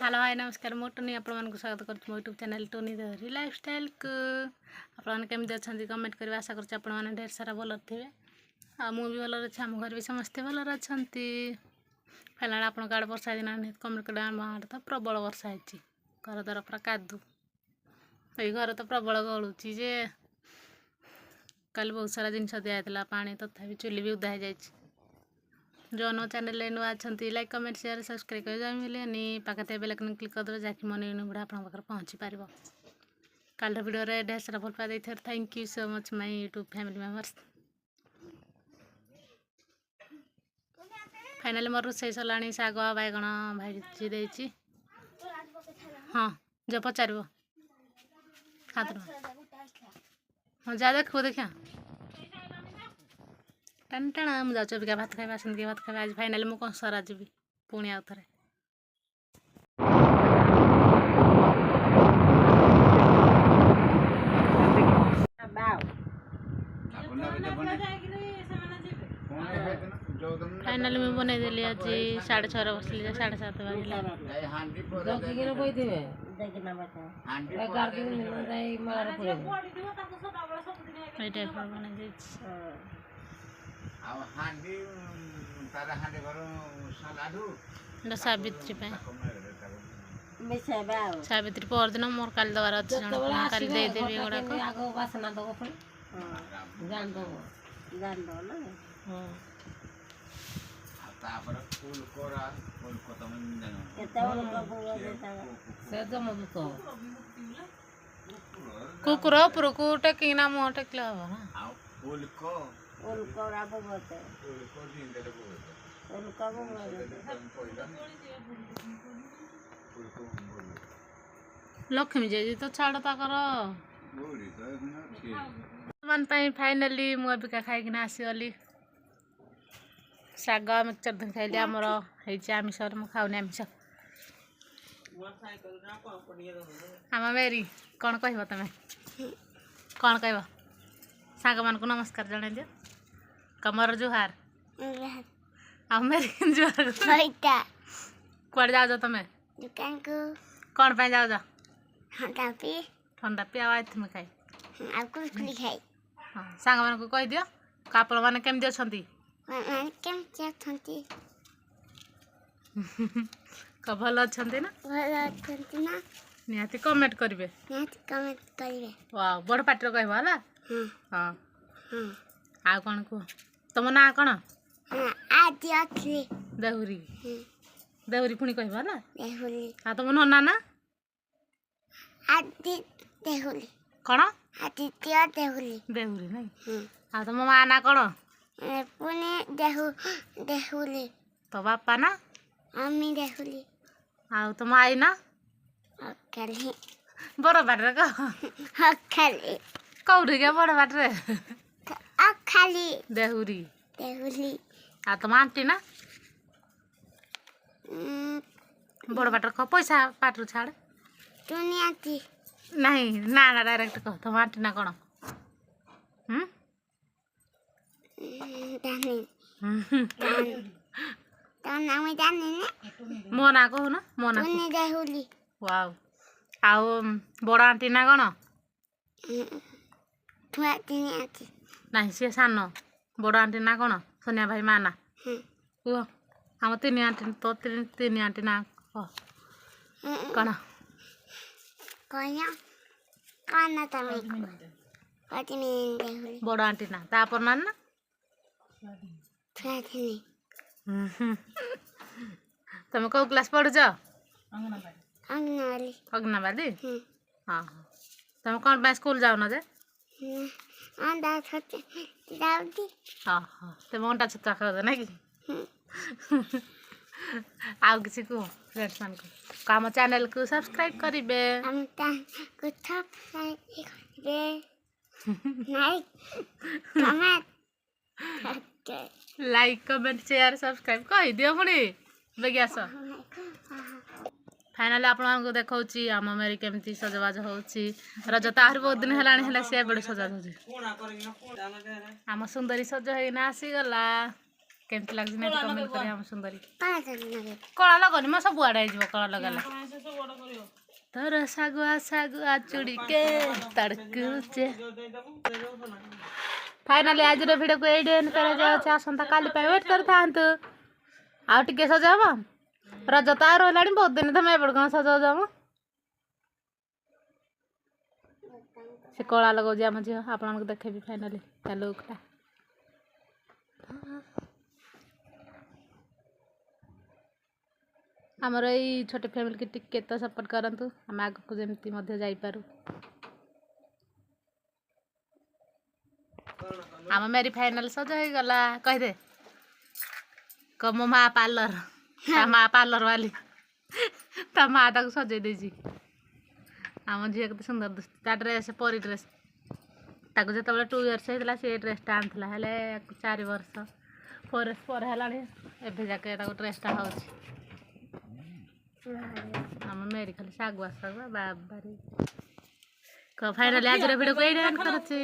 Hello hi नमस्कार मु Tony आपको स्वागत कर यूट्यूब चैनल टोनी दहरी लाइफस्टाइल को आपमि अच्छा कमेंट कर आशा कर ढेर सारा भल थे मुझे भल अच्छे आम घर भी समस्ते भल अच्छा फैला आप आड़े वर्षा दिन कमेंट कर आम आड़े तो प्रबल वर्षा है घर द्वार पूरा कादू ये घर तो प्रबल गलुची जे कल बहुत सारा जिनस दिखाई पानी तथा चुली भी उदा हो जो नो चैनल नुआ अच्छा लाइक कमेंट शेयर सब्सक्राइब कर मिलेनि पाखे बेल आइकन क्लिक कर जहाँकि मो न्यू वीडियो आप पहुँची पार कल वीडियो ढेर सारा भल पाई thank you so much my YouTube family members. Finally मोर रोसे सरला शाग बैगण भाजी देती हाँ जो पचार हाँ जा देख देखा टाण टाण मुझे जाऊँ अबिका भात खाଇବା आसती भात खाଇବା आज फाइनाली मु कंसरा जी पुणी आउ थे फाइनाली मुझे बनईदेली आज 6:30 बसली 7:30 बजे सावित्री सावित्री परदिन मोर काली दबार अच्छे काली देदेवी कुकुर उपर को टेकिना मुह टेकले हम ना लक्ष्मी जी तो छाड़ ताकर फाइनाली मुझे खाईकिना आसीगली शाग मिक्सचर धरी खाइली आमर आमिष खाऊनी आमिष आम मेरी कौन कह तुम कौन कह सांग मान को नमस्कार जन दियो कमर जुहार आम मेरी जुहार कौन जाओ तुम दुकान को कौन पे जाओ ठंडा पी आवाज तुम खाई कुरकुरी खाई हाँ सांग मान को कह दियो आप मैंने केमती अच्छी भल अच्छा ना निहाती कमेंट करेंगे वाह बड़ पाटर कह हाँ आ कौन कह तुम ना कौन देहुरी देहुरी पुणी कह हाँ तुम नना ना कौन आदित्य देहुली देहुरी नहीं हाँ तुम माँ ना कौन पुणे देहुली तो बापा ना अम्मी देहुली आ तुम आई ना अक्कली बड़ बाटर कह अक्कली कौड़ी क्या बड़ बाटर अक्कली देहुरी देहुली आ तुम आंटी ना बड़ बाटर कह पैसा पाटर छाड़ टुनी आंटी नहीं ना ना डायरेक्ट कह तुम आंटी ना कौन मो ना कहू ना मो ना वाव आउ बड़ आंटी ना कौन नहीं सी सान बड़ आंटी ना कौन सोनिया भाई माँ ना कह आम तीन आंटी तो तीन आंटी ना कह बड़ आंटी ना तापर ना ना तुम कौ क्लास पढ़ुच अंगनवाड़ी हाँ तुम कौन पे स्कूल जाऊन जे हाँ हाँ तुम अंडा छतुआ खाऊ ना कि आउ किसी को फ्रेंड्स मान को आम चैनल को सब्सक्राइब करेंगे लाइक कमेंट शेयर सब्सक्राइब कह दियो पुणी बेगियास फाइनाली आपको देखा आम मेरी केमती सजबाज हो रज तो आहरी बहुत दिन है सी बड़े सजाज हो आम सुंदरी सज होना आसीगला केमती लगे कमेंट कर सुंदरी कला लगनी मैं सब आड़े कला लगाला ତୋର ଶାଗୁଆ ଶାଗୁଆ ଚୁଡ଼ିକେ ତଡ଼କୁଛେ ଫାଇନାଲି ଆଜିର ଭିଡ଼ିଓକୁ ଏଇଠି ଏଣ୍ଡ କରାଯାଉଛି ଆସନ୍ତା କାଲି ପାଇଁ ୱେଟ୍ କରିଥାନ୍ତୁ ଆଉ ଟିକେ ସଜାହବ ରଜ ତ ଆଉ ରହିଲାଣି ବହୁତ ଦିନ ତମେ ଏପଟେ କ'ଣ ସଜାଉଛ ମ ସେ କଳା ଲଗାଉଛି ଆମ ଝିଅ ଆପଣଙ୍କୁ ଦେଖେଇବି ଫାଇନାଲି ତା ଲୁକ୍ଟା ଆମର ଏଇ ଛୋଟ ଫ୍ୟାମିଲିକି ଟିକେ ତ ସପୋର୍ଟ କରନ୍ତୁ ଆମେ ଆଗକୁ ଯେମିତି ମଧ୍ୟ ଯାଇପାରୁ ଆମ ମେରି ଫାଇନାଲ ସଜ ହେଇଗଲା କହିଦେ ମୋ ମା ପାର୍ଲର ତା ମା ପାର୍ଲର ବାଲି ତା ମା ତାକୁ ସଜେଇ ଦେଇଛି ଆମ ଝିଅ କେତେ ସୁନ୍ଦର ଦିଶୁଛି ତା ଡ୍ରେସ୍ ପରି ଡ୍ରେସ୍ ତାକୁ ଯେତେବେଳେ 2 ଇୟର୍ସ ହେଇଥିଲା ସେ ଡ୍ରେସ୍ଟା ଆଣିଥିଲା ହେଲେ 4 ବର୍ଷ 4 ଇୟର୍ସ ପରେ ହେଲାଣି ଏବେ ଯାକେ ତାକୁ ଡ୍ରେସ୍ଟା ହେଉଛି ଆମ ମେରି ଖାଲି ଶାଗୁଆ ଶାଗୁଆ ବାବାରେ ଫାଇନାଲି ଆଜିର ଭିଡ଼ିଓକୁ ଏଇଠି ଏଣ୍ଡ କରୁଛି